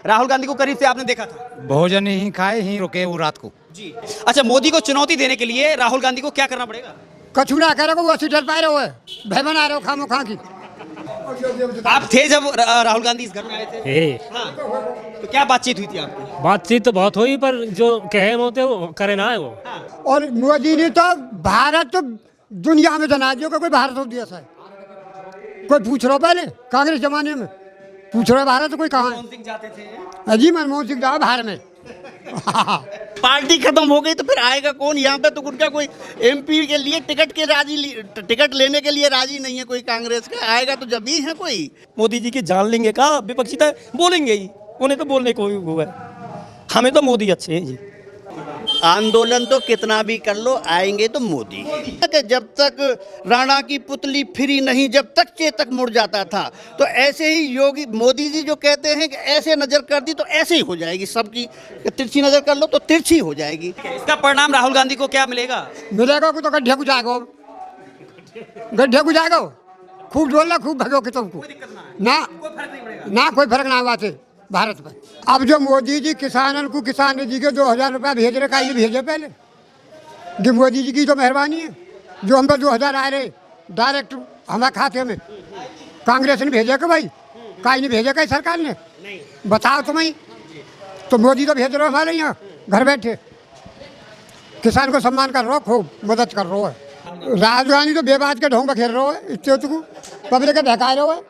राहुल गांधी को करीब से आपने देखा था? भोजन ही खाए ही रुके वो रात को। जी। अच्छा, मोदी को चुनौती देने के लिए राहुल गांधी को क्या करना पड़ेगा? कछु ना करे वो डर पाए रहे हो भय बना रहे हो खामो खा की। आप थे जब राहुल गांधी इस घर में आए थे? हाँ। तो क्या बातचीत हुई थी आपकी? बातचीत तो बहुत हुई पर जो कहे होते वो करे ना है वो। और मोदी ने तो भारत तो दुनिया में जनाजियों का कोई भारत हो दिया है। कोई पूछ रहा पहले कांग्रेस जमाने में पूछ रहा भारत कोई कहाँ है? सिंह जाते थे? अजी मनमोहन सिंह जाओ बाहर में। पार्टी खत्म हो गई तो फिर आएगा कौन यहाँ पे? तो उनका कोई एमपी के लिए टिकट लेने के लिए राजी नहीं है कोई कांग्रेस का। आएगा तो जब ही है कोई। मोदी जी की जान लेंगे का? विपक्षी तो बोलेंगे ही, उन्हें तो बोलने को वो है। हमें तो मोदी अच्छे हैं जी। आंदोलन तो कितना भी कर लो, आएंगे तो मोदी। जब तक राणा की पुतली फिरी नहीं, जब तक चेतक मुड़ जाता था, तो ऐसे ही योगी मोदी जी जो कहते हैं कि ऐसे नजर कर दी तो ऐसे ही हो जाएगी। सबकी तिरछी नजर कर लो तो तिरछी हो जाएगी। इसका परिणाम राहुल गांधी को क्या मिलेगा? मिलेगा को तो गड्ढे को जाएगा, गड्ढे को जाएगा। खूब डोलना खूब भगो के तुमको ना कोई फर्क ना हुआ थे भारत में। अब जो मोदी जी किसान जी के 2000 रुपया भेज रहे का भेजे पहले कि मोदी जी की तो मेहरबानी है जो हम पर 2000 आ रहे डायरेक्ट हमारे खाते में। कांग्रेस ने भेजा कि भाई काई नहीं भेजा कहीं सरकार ने बताओ तुम्हें। तो मोदी तो भेज रहे हो हमारे यहाँ घर बैठे। किसान को सम्मान कर रहे हो, खूब मदद कर रहे हो। राहुल गांधी तो बेबाद के ढोंग खेल रहे हो, इतने को पब्लिक के बहका रहे हो।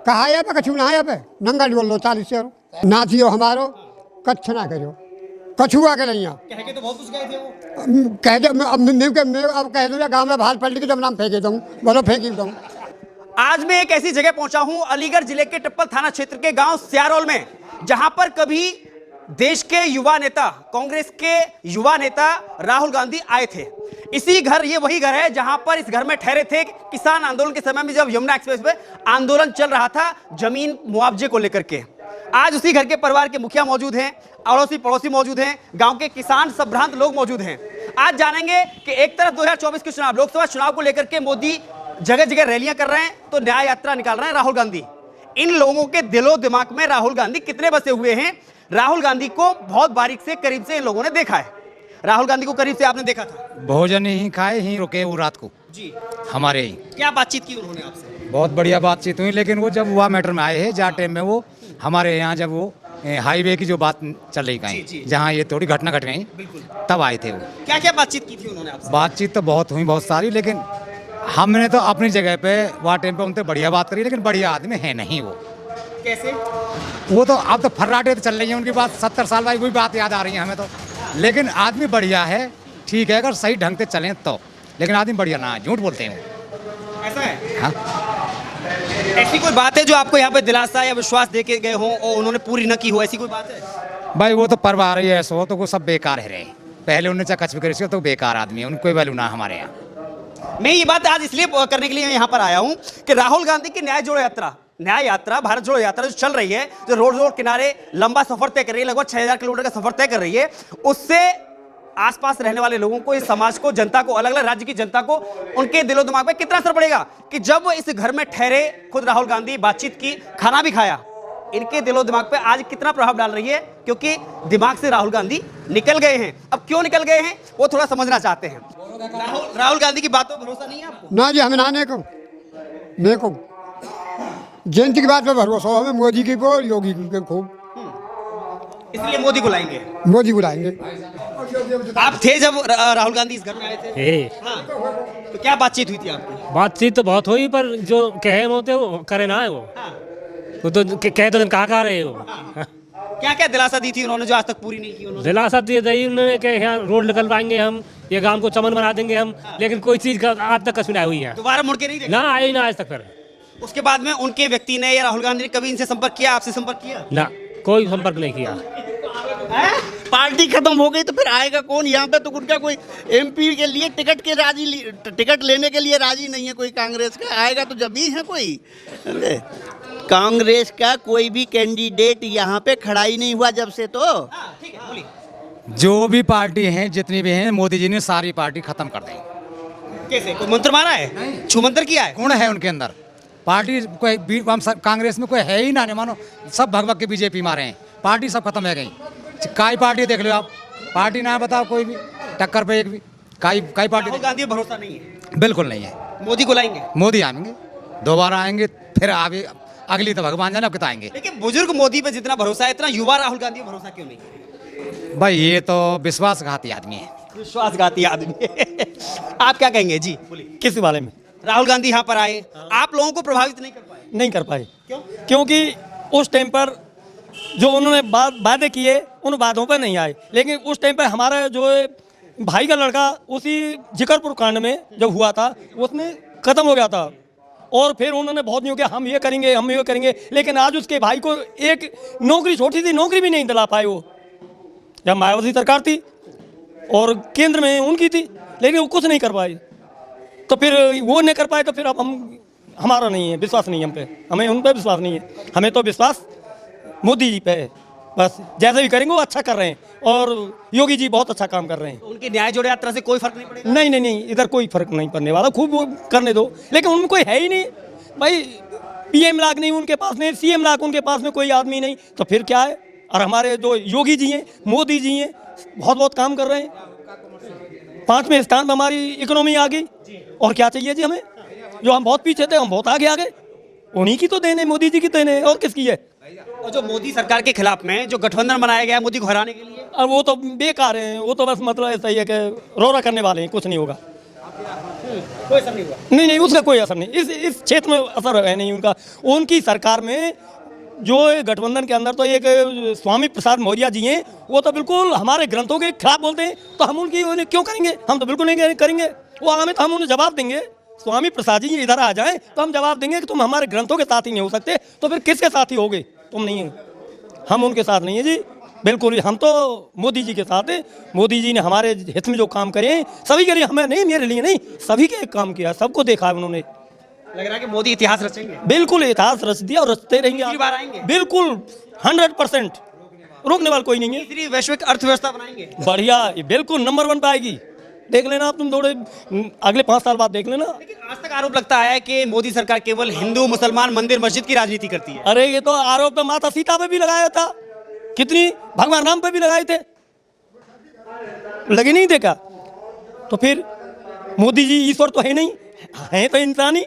कहा है पे कछु ना है पे नंगा डोल लो 40 से ना थियो हमारो कच्छ ना करो कछु आके नहीं कह के तो बहुत कुछ गए थे वो। कह दे अब कह दो गाँव में भाल पलट के जब नाम फेंके दूँ बोलो फेंकी दूँ। आज मैं एक ऐसी जगह पहुंचा हूं अलीगढ़ जिले के टिप्पल थाना क्षेत्र के गांव स्यारोल में, जहां पर कभी देश के युवा नेता, कांग्रेस के युवा नेता राहुल गांधी आए थे। इसी घर, ये वही घर है जहां पर इस घर में ठहरे थे किसान आंदोलन के समय में, जब यमुना एक्सप्रेस पे आंदोलन चल रहा था जमीन मुआवजे को लेकर के। आज उसी घर के परिवार के मुखिया मौजूद हैं, अड़ोसी पड़ोसी मौजूद हैं, गांव के किसान संभ्रांत लोग मौजूद हैं। आज जानेंगे कि एक तरफ 2024 के चुनाव, लोकसभा चुनाव को लेकर के मोदी जगह जगह रैलियां कर रहे हैं, तो न्याय यात्रा निकाल रहे हैं राहुल गांधी। इन लोगों के दिलो दिमाग में राहुल गांधी कितने बसे हुए हैं? राहुल गांधी को बहुत बारीक से, करीब से इन लोगों ने देखा है। राहुल गांधी को करीब से आपने देखा था? भोजन ही खाए ही रुके वो रात को जी। हमारे ही। क्या बातचीत की उन्होंने आपसे? बहुत बढ़िया बातचीत हुई, लेकिन वो जब हुआ मैटर में आए हैं जहाँ टाइम में वो हमारे यहाँ जब वो हाईवे की जो बात चल रही कहीं जहाँ ये थोड़ी घटना घट गई तब आए थे वो। क्या क्या बातचीत की थी उन्होंने आपसे? बातचीत तो बहुत हुई, बहुत सारी, लेकिन हमने तो अपनी जगह पे वहाँ टाइम पे उनसे बढ़िया बात करी, लेकिन बढ़िया आदमी है नहीं वो। कैसे? वो तो अब तो फर्राटे तो चल रही है उनकी बात, 70 साल बाद वही बात याद आ रही है हमें तो। लेकिन आदमी बढ़िया है, ठीक है अगर सही ढंग से चलें तो, लेकिन आदमी बढ़िया ना है, झूठ बोलते हैं वो। ऐसा है? हाँ? ऐसी कोई बात है जो आपको यहाँ पे दिलासा या विश्वास दे के गए हो और उन्होंने पूरी न की हो, ऐसी कोई बात है? भाई वो तो परिवार ही ऐसा हो तो वो सब बेकार है रहे। पहले उन्होंने चाहे कच भी करी तो बेकार आदमी है, उनको कोई वैल्यू ना हमारे यहाँ। मैं ये बात आज इसलिए करने के लिए यहाँ पर आया हूँ कि राहुल गांधी की न्याय यात्रा, भारत जोड़ो यात्रा जो चल रही है, जो रोड किनारे लंबा सफर तय कर रही है, लगभग 6000 किलोमीटर का सफर तय कर रही है, उससे आसपास रहने वाले लोगों को, इस समाज को, जनता को, अलग अलग राज्य की जनता को, उनके दिलो दिमाग पे कितना असर पड़ेगा कि जब वो इस घर में ठहरे, खुद राहुल गांधी बातचीत की, खाना भी खाया, इनके दिलो दिमाग पे आज कितना प्रभाव डाल रही है, क्योंकि दिमाग से राहुल गांधी निकल गए हैं। अब क्यों निकल गए हैं वो थोड़ा समझना चाहते हैं। राहुल गांधी की बातों पर भरोसा नहीं है आपको? ना जी, हमें नाने को मेरे को जयंती की बात पे भरोसा हमें, मोदी की को योगी की खूब, इसलिए मोदी को लाएंगे, मोदी बुलाएंगे। आप थे जब राहुल गांधी इस घर में आए थे? हाँ। तो क्या बातचीत हुई थी आपकी? बातचीत तो बहुत हुई पर जो कहे होते वो करे ना है वो। वो तो कहे तो कहा रहे हो। क्या क्या दिलासा दी थी उन्होंने जो आज तक पूरी नहीं की? उन्होंने दिलासा दी उन्होंने कि यहाँ रोड निकल पाएंगे हम, ये गांव को चमन बना देंगे हम, लेकिन कोई चीज का आज तक कभी नहीं हुई है। दोबारा मुड़ के नहीं देखा? ना आई ना आज तक। फिर उसके बाद में उनके व्यक्ति ने या राहुल गांधी ने कभी इनसे संपर्क किया, आपसे संपर्क किया? ना, कोई संपर्क नहीं किया। पार्टी खत्म हो गई तो फिर आएगा कौन यहाँ पे? तो उनका कोई एमपी के लिए टिकट लेने के लिए राजी नहीं है कोई कांग्रेस का। आएगा तो जब ही है कोई। कांग्रेस का कोई भी कैंडिडेट यहाँ पे खड़ा ही नहीं हुआ जब से। तो ठीक है, बोलिए। जो भी पार्टी हैं, जितनी भी हैं, मोदी जी ने सारी पार्टी खत्म कर दी। कैसे? कोई मंत्र मारा है, छू मंत्र किया है? कौन है उनके अंदर? पार्टी कोई कांग्रेस में कोई है ही ना, नहीं मानो सब भग भग के बीजेपी मारे हैं। पार्टी सब खत्म है गई। काई पार्टी देख लो आप, पार्टी ना बताओ कोई भी टक्कर पे एक भी काई पार्टी राहुल गांधी पर भरोसा नहीं है, बिल्कुल नहीं है। मोदी को लाएंगे। मोदी आएंगे, दोबारा आएंगे, फिर आगे अगली तो भगवान जाने अब कितना आएंगे। लेकिन बुजुर्ग मोदी पे जितना भरोसा है, इतना युवा राहुल गांधी पर भरोसा क्यों नहीं? भाई ये तो विश्वासघाती आदमी है। विश्वासघाती आदमी है। आप क्या कहेंगे जी? बोलिए। किस बारे में? राहुल गांधी यहाँ पर आए, आप लोगों को प्रभावित नहीं कर पाए? नहीं कर पाए। क्यों? क्योंकि उस टाइम पर जो उन्होंने वादे किए उन वादों पर नहीं आए। लेकिन उस टाइम पर हमारा जो भाई का लड़का उसी जिकरपुर कांड में जब हुआ था उसमें खत्म हो गया था, और फिर उन्होंने बहुत यूँ किया हम ये करेंगे हम ये करेंगे, लेकिन आज उसके भाई को एक नौकरी, छोटी सी नौकरी भी नहीं दिला पाए। वो जब मायावती सरकार थी और केंद्र में उनकी थी, लेकिन वो कुछ नहीं कर पाए। तो फिर वो नहीं कर पाए तो फिर अब हमारा नहीं है, विश्वास नहीं है हम पे, हमें उन पर विश्वास नहीं है। हमें तो विश्वास मोदी जी पे है, बस जैसे भी करेंगे वो अच्छा कर रहे हैं, और योगी जी बहुत अच्छा काम कर रहे हैं। उनकी न्याय जोड़े यात्रा से कोई फर्क नहीं पड़ेगा? नहीं नहीं नहीं, इधर कोई फर्क नहीं पड़ने वाला, खूब वो करने दो, लेकिन उनमें कोई है ही नहीं भाई। PM लाख नहीं उनके पास में, CM लाख उनके पास में कोई आदमी नहीं, तो फिर क्या है। और हमारे जो योगी जी हैं, मोदी जी हैं, बहुत काम कर रहे हैं। 5वें स्थान पर हमारी इकोनॉमी आ गई, और क्या चाहिए जी हमें? जो हम बहुत पीछे थे हम बहुत आगे आ गए। उन्हीं की तो देन है, मोदी जी की देन है, और किसकी है? और जो मोदी सरकार के खिलाफ में जो गठबंधन बनाया गया है मोदी को हराने के लिए, और वो तो बेकार है, वो तो बस मतलब ऐसा ही है कि रोरा करने वाले हैं, कुछ नहीं होगा। कोई असर नहीं हुआ। नहीं, उसका कोई असर नहीं, इस क्षेत्र में असर है नहीं उनका। उनकी सरकार में जो गठबंधन के अंदर तो एक स्वामी प्रसाद मौर्य जी हैं, वो तो बिल्कुल हमारे ग्रंथों के खिलाफ बोलते हैं, तो हम उनकी क्यों करेंगे? हम तो बिल्कुल नहीं करेंगे। वो हमें तो हम उन्हें जवाब देंगे। स्वामी प्रसाद जी इधर आ जाएं तो हम जवाब देंगे कि तुम हमारे ग्रंथों के साथ ही नहीं हो सकते, तो फिर किसके साथ ही होगे? तुम नहीं है, हम उनके साथ नहीं है जी, बिल्कुल ही। हम तो मोदी जी के साथ हैं। मोदी जी ने हमारे हित में जो काम करे हैं सभी के लिए, हमें नहीं, मेरे लिए नहीं, सभी के काम किया, सबको देखा है उन्होंने। लग रहा है कि मोदी इतिहास रचेंगे। बिल्कुल इतिहास रच दिया और रचते रहेंगे। तीसरी बार आएंगे? बिल्कुल 100%, रोकने वाला कोई नहीं है। तीसरी वैश्विक अर्थव्यवस्था बनाएंगे। बढ़िया, बिल्कुल नंबर 1 पे आएगी। देख लेना आप, तुम थोड़े अगले 5 साल बाद देख लेना। लेकिन आज तक आरोप लगता है कि मोदी सरकार केवल हिंदू मुसलमान मंदिर मस्जिद की राजनीति करती है। अरे ये तो आरोप तो माता सीता पे भी लगाया था, कितनी भगवान राम पे भी लगाए थे, लगे नहीं देखा। तो फिर मोदी जी ईश्वर तो है नहीं, है तो इंसानी,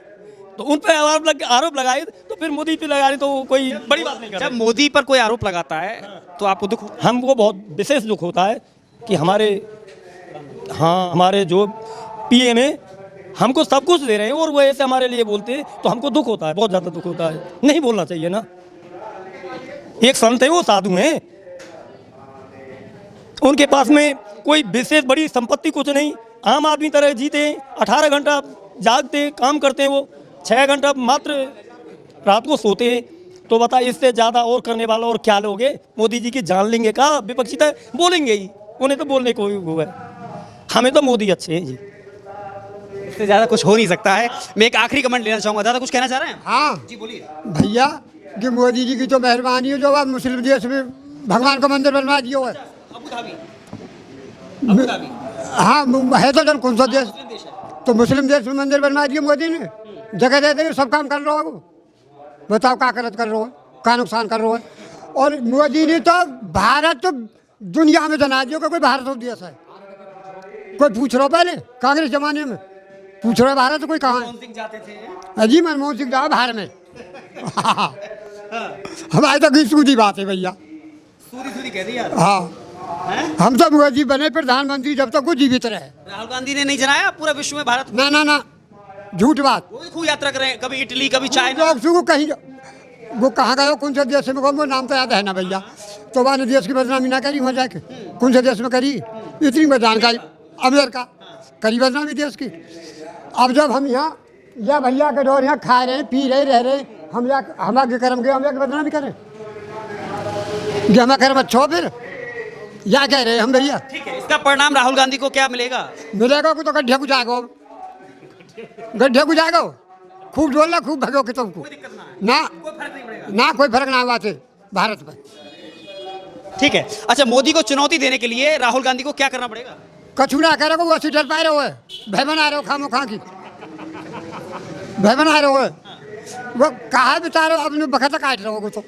तो उन पे आरोप लगाए, तो फिर मोदी पे लगा रहे तो कोई बड़ी बात नहीं कर। जब मोदी पर कोई आरोप लगाता है तो आपको दुख होता हमको बहुत विशेष दुख होता है कि हमारे जो PM है हमको सब कुछ दे रहे हैं, और वो ऐसे हमारे लिए बोलते हैं, तो हमको दुख होता है, बहुत ज़्यादा दुख होता है। नहीं बोलना चाहिए ना। एक संत है, वो साधु हैं, उनके पास में कोई विशेष बड़ी संपत्ति कुछ नहीं, आम आदमी तरह जीते हैं, 18 घंटा जागते काम करते हैं, वो 6 घंटा मात्र रात को सोते हैं। तो बता, इससे ज़्यादा और करने वाला और क्या लोगे? मोदी जी की जान लेंगे का? विपक्षी तो बोलेंगे ही, उन्हें तो बोलने को वो है। हमें तो मोदी अच्छे हैं जी, इससे ज्यादा कुछ हो नहीं सकता है। मैं एक आखिरी कमेंट लेना चाहूंगा। दादा कुछ कहना चाह रहे हैं? हाँ जी बोलिए। भैया, कि मोदी जी की तो मेहरबानी है जो अब मुस्लिम देश में भगवान का मंदिर बनवा दिया हुआ है। Abu Dhabi. हाँ, है तो कौन सा देश? तो मुस्लिम देश में मंदिर बनवा दिया मोदी ने, जगह दे दे सब काम कर रहा हो। बताओ क्या गलत कर रहा हो, क्या नुकसान कर रहा है। और मोदी ने तो भारत तो दुनिया में जना दिया, कोई भारत हो देश है। कोई पूछ रहा हो, पहले कांग्रेस जमाने में पूछ रहा है भारत कोई कहाँ है? अजी मनमोहन सिंह जाओ बाहर में। हमारी तो सूदी बात है भैया, सूदी कह दी यार। हाँ, हम तो मोदी बने प्रधानमंत्री जब तक वो जीवित रहे। राहुल गांधी ने नहीं जनाया पूरा विश्व में भारत। ना ना ना, झूठ बात। वो भी खूब यात्रा करें, कभी इटली कभी चाइना। लोग कहीं वो कहाँ गए, कौन से देश में, वो नाम तो याद है ना भैया। तो वहाँ ने देश की बदनामी ना करी वहाँ जाके, कौन से देश में करी? इतनी जानकारी, अमेरिका करी बदनामी देश की। अब जब हम यहाँ या भैया के दौर यहाँ खा रहे हैं, पी रहे, रह रहे, हम आगे कर्म गए, हम जाके बदनामी करें? हमारा कर्म अच्छा हो फिर, या कह रहे हम भैया? ठीक है, इसका परिणाम राहुल गांधी को क्या मिलेगा? मिलेगा को तो गड्ढे को जाएगा, गड्ढे को जाएगा। खूब डोलना, खूब भगो के तुमको ना, ना कोई फर्क ना हुआ थे भारत पर। ठीक है। अच्छा, मोदी को चुनौती देने के लिए राहुल गांधी को क्या करना पड़ेगा? कछु ना कह रहे, वो ऐसे डर पाए रहे, भय बना रहे हो, खामो खा की भय बना रहे हो। वो कहा बेचारे अपने बखत काट रहे हो तो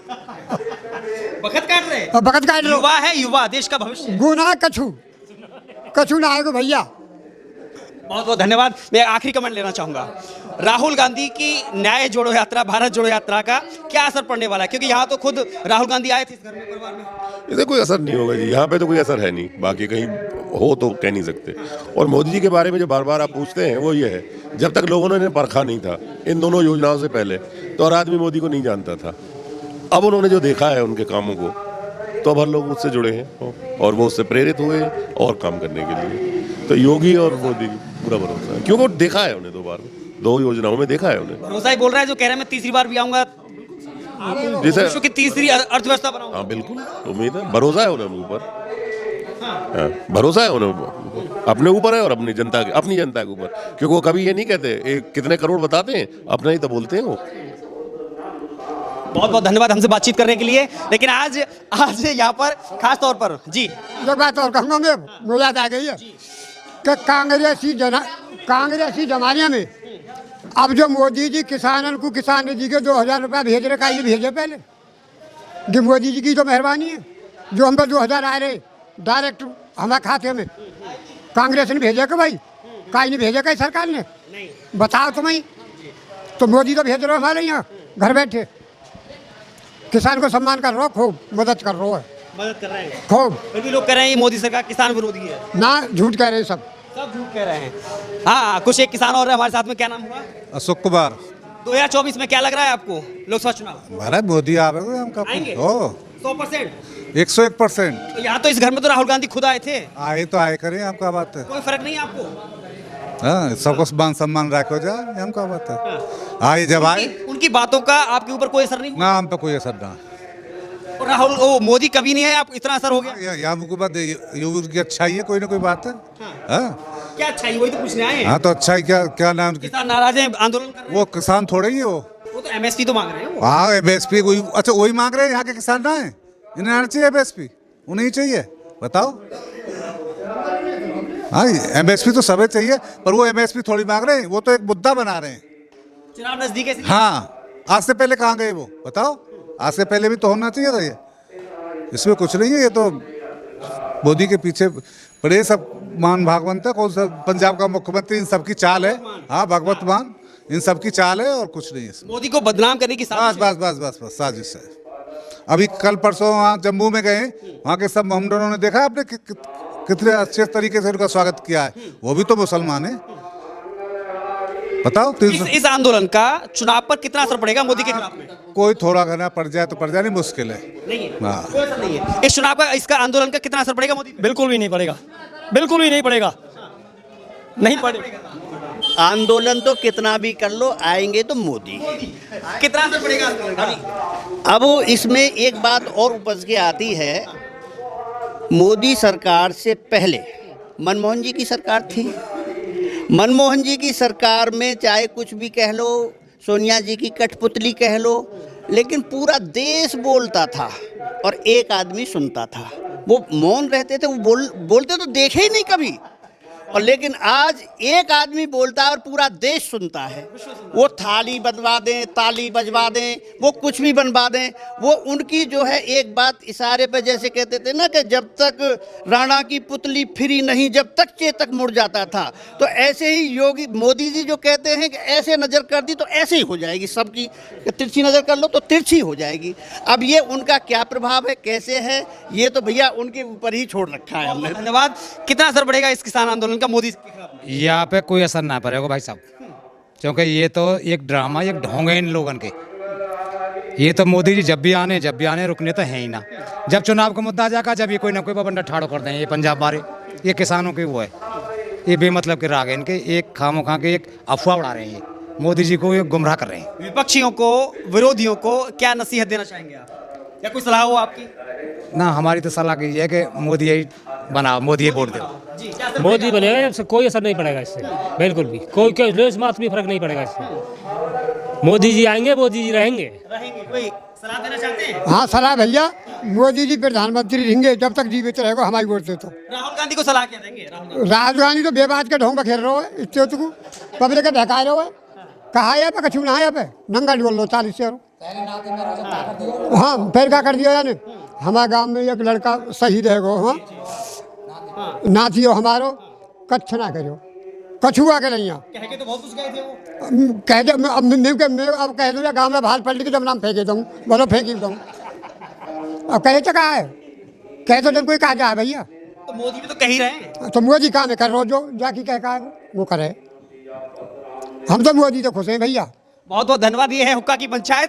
वक्त काट रहे हैं। और बकत काट लो युवा है, युवा देश का भविष्य। गुना कछु कछु ना आएगा भैया। बहुत बहुत धन्यवाद। मैं आखिरी कमेंट लेना चाहूंगा, राहुल गांधी की न्याय जोड़ो यात्रा, भारत जोड़ो यात्रा का क्या असर पड़ने वाला है? क्योंकि यहाँ तो खुद राहुल गांधी आए थे इस घर में, परिवार में। इससे कोई असर नहीं होगा जी, यहाँ पे तो कोई असर है नहीं, बाकी कहीं हो तो कह नहीं सकते। और मोदी जी के बारे में जो बार बार आप पूछते हैं वो ये है, जब तक लोगों ने इन्हें परखा नहीं था इन दोनों योजनाओं से पहले, तो हर आदमी मोदी को नहीं जानता था। अब उन्होंने जो देखा है उनके कामों को, तो अब हर लोग उससे जुड़े हैं और वो उससे प्रेरित हुए और काम करने के लिए। तो योगी और मोदी पूरा भरोसा है, क्योंकि देखा है उन्हें 2 बार, 2 योजनाओं में देखा है उन्हें। भरोसा ही बोल रहा है जो कह रहे हैं मैं तीसरी बार भी आऊंगा, जैसे विश्व की तीसरी अर्थव्यवस्था बनाऊंगा। हाँ बिल्कुल, उम्मीद है, भरोसा है उन्हें ऊपर। हाँ, भरोसा है उन्हें अपने ऊपर है और अपनी जनता के ऊपर, क्योंकि वो कभी ये नहीं कहते कितने करोड़ बताते हैं, अपना ही तो बोलते हैं वो। बहुत बहुत धन्यवाद हमसे बातचीत करने के लिए। लेकिन आज यहाँ पर खास तौर पर जी एक बात और कहूँगा मैं, मुझे याद आ गई है कि कांग्रेसी जमाने में अब जो मोदी जी किसान जी के 2000 रुपया भेज रहे, का भेजे पहले कि मोदी जी की तो मेहरबानी है जो हम पर 2000 आ रहे डायरेक्ट हमारे खाते में। कांग्रेस ने भेजा कि भाई, काई नहीं भेजा कहीं सरकार ने, बताओ तुम्हें। तो मोदी तो भेज रहे हो हमारे यहाँ घर बैठे, किसान को सम्मान कर रहे हो, खूब मदद कर रहे हो, मदद कर रहे हैं। खूब। फिर भी लोग कह रहे हैं ये मोदी सरकार किसान विरोधी है। ना झूठ कह रहे हैं सब झूठ कह रहे हैं। हाँ, कुछ एक किसान और है हमारे साथ में, क्या नाम हुआ? अशोक कुमार। 2024 में क्या लग रहा है आपको लोकसभा चुनाव? महाराज मोदी आएंगे? हो 100%। 101%। तो यहाँ तो इस घर में तो राहुल गांधी खुद आए थे, आए तो आए करें, हम क्या बात है। कोई फर्क नहीं है आपको? हाँ, सबको मान सम्मान रखो जा, हम क्या बात है। आए जब आए, उनकी बातों का आपके ऊपर कोई असर नहीं हुआ? ना हम पे कोई असर ना। और राहुल मोदी कभी नहीं है, आप इतना असर हो गया? यहाँ हमको बात योगी की अच्छाई है, कोई ना कोई बात है। हाँ क्या अच्छा ही, वही तो पूछने आए हैं। हाँ, तो अच्छाई क्या क्या नाम उनकी? किसान नाराज हैं, आंदोलन कर रहे हैं। वो किसान थोड़े ही है वो तो एमएसपी तो मांग रहे हैं वो। हाँ, MSP कोई अच्छा वही मांग रहे हैं, यहाँ के किसान ना है, इन्हें आना चाहिए MSP, उन्हें चाहिए, बताओ। हाँ, MSP तो सबे चाहिए, पर वो MSP थोड़ी मांग रहे हैं, वो तो एक मुद्दा बना रहे हैं। चुनाव नजदीक है इसलिए। हाँ, आज से पहले कहाँ गए वो, बताओ। आज से पहले भी तो होना चाहिए था ये, इसमें कुछ नहीं है। ये तो मोदी के पीछे पड़े सब मान भागवंत है, कौन सा पंजाब का मुख्यमंत्री, इन सबकी चाल है। हाँ, भगवत मान, इन सबकी चाल है और कुछ नहीं है इसमें। मोदी को बदनाम करने की बस साजिश है। बस बस बस बस साजिश है। अभी कल परसों वहाँ जम्मू में गए, वहाँ के सब मोहम्मदनों ने देखा आपने कितने अच्छे तरीके से उनका स्वागत किया है, वो भी तो मुसलमान है, बताओ। इस आंदोलन का चुनाव पर कितना असर पड़ेगा मोदी के खिलाफ में? कोई थोड़ा घना पड़ जाए तो पड़ जाए, नहीं मुश्किल है। नहीं है, हाँ। कोई असर नहीं है। इस चुनाव का, इसका आंदोलन का कितना असर पड़ेगा मोदी पे? बिल्कुल भी नहीं पड़ेगा, बिल्कुल भी नहीं पड़ेगा, नहीं पड़ेगा। आंदोलन तो कितना भी कर लो, आएंगे तो मोदी। कितना असर पड़ेगा आंदोलन का? अब इसमें एक बात और उपज के आती है, मोदी सरकार से पहले मनमोहन जी की सरकार थी। मनमोहन जी की सरकार में चाहे कुछ भी कह लो, सोनिया जी की कठपुतली कह लो, लेकिन पूरा देश बोलता था और एक आदमी सुनता था। वो मौन रहते थे, वो बोलते तो देखे ही नहीं कभी। और लेकिन आज एक आदमी बोलता है और पूरा देश सुनता है। वो थाली बनवा दें, ताली बजवा दें, वो कुछ भी बनवा दें, वो उनकी जो है एक बात इशारे पे, जैसे कहते थे ना कि जब तक राणा की पुतली फिरी नहीं, जब तक चेतक मुड़ जाता था। तो ऐसे ही योगी मोदी जी जो कहते हैं कि ऐसे नज़र कर दी तो ऐसे ही हो जाएगी, सबकी तिरछी नज़र कर लो तो तिरछी हो जाएगी। अब ये उनका क्या प्रभाव है, कैसे है, ये तो भैया उनके ऊपर ही छोड़ रखा है हमने। धन्यवाद। कितना असर पड़ेगा इस किसान आंदोलन का मोदी के खिलाफ में? यहाँ पे कोई असर ना पड़ेगा भाई साहब, क्योंकि ये तो एक ड्रामा, एक ढोंग है इन लोगन के। ये तो मोदी जी जब भी आने रुकने तो है ही ना। जब चुनाव का मुद्दा आ जाएगा, जब ये कोई ना कोई बंदा ठाड़ो कर दें, ये पंजाब मारे, ये किसानों के वो है, ये बेमतलब के राग है इनके, एक खामोखा के एक अफवाह उड़ा रहे हैं, ये मोदी जी को ये गुमराह कर रहे हैं। विपक्षियों को, विरोधियों को क्या नसीहत देना चाहेंगे आप, या कोई सलाह हो आपकी? ना, हमारी तो सलाह की है कि मोदी यही बनाओ, मोदी ये वोट दो। मोदी बनेगा, इससे कोई असर नहीं पड़ेगा, इससे बिल्कुल भी कोई लेस मात्र भी फर्क नहीं पड़ेगा इससे। मोदी जी आएंगे, मोदी जी रहेंगे। कोई सलाह देना चाहते हैं? हाँ, सलाह भैया, मोदी जी प्रधानमंत्री रहेंगे जब तक जीवित रहेगा, हमारी वोट दे तो। राहुल गांधी को सलाह क्या देंगे? राहुल गांधी तो बेबाज के ढोंग खेल रहे हो, इतने पब्लिक के बहका रहे हो, कहा है पे कछु ना है पे नंगा बोल लो 40 से। हाँ फिर क्या कर दिया यानी हमारे गांव में एक लड़का शहीद है गो हाँ नाथियो हमारो कच्छ ना करो कछुआ के नहीं कह के तो बहुत कुछ गए थे वो। कह दे अब कह दूँ गाँव में भाल पलट के जब नाम फेंके दूँ बोलो फेंकी दूँ अब कहे तो कहा है कह तो कोई कहा जाए भैया तो मोदी भी तो कह ही रहे हैं। तो मोदी काम है कर रो जो जाके कह का वो करे हम तो मोदी तो खुश हैं भैया। बहुत बहुत धन्यवाद। ये है हुक्का की पंचायत।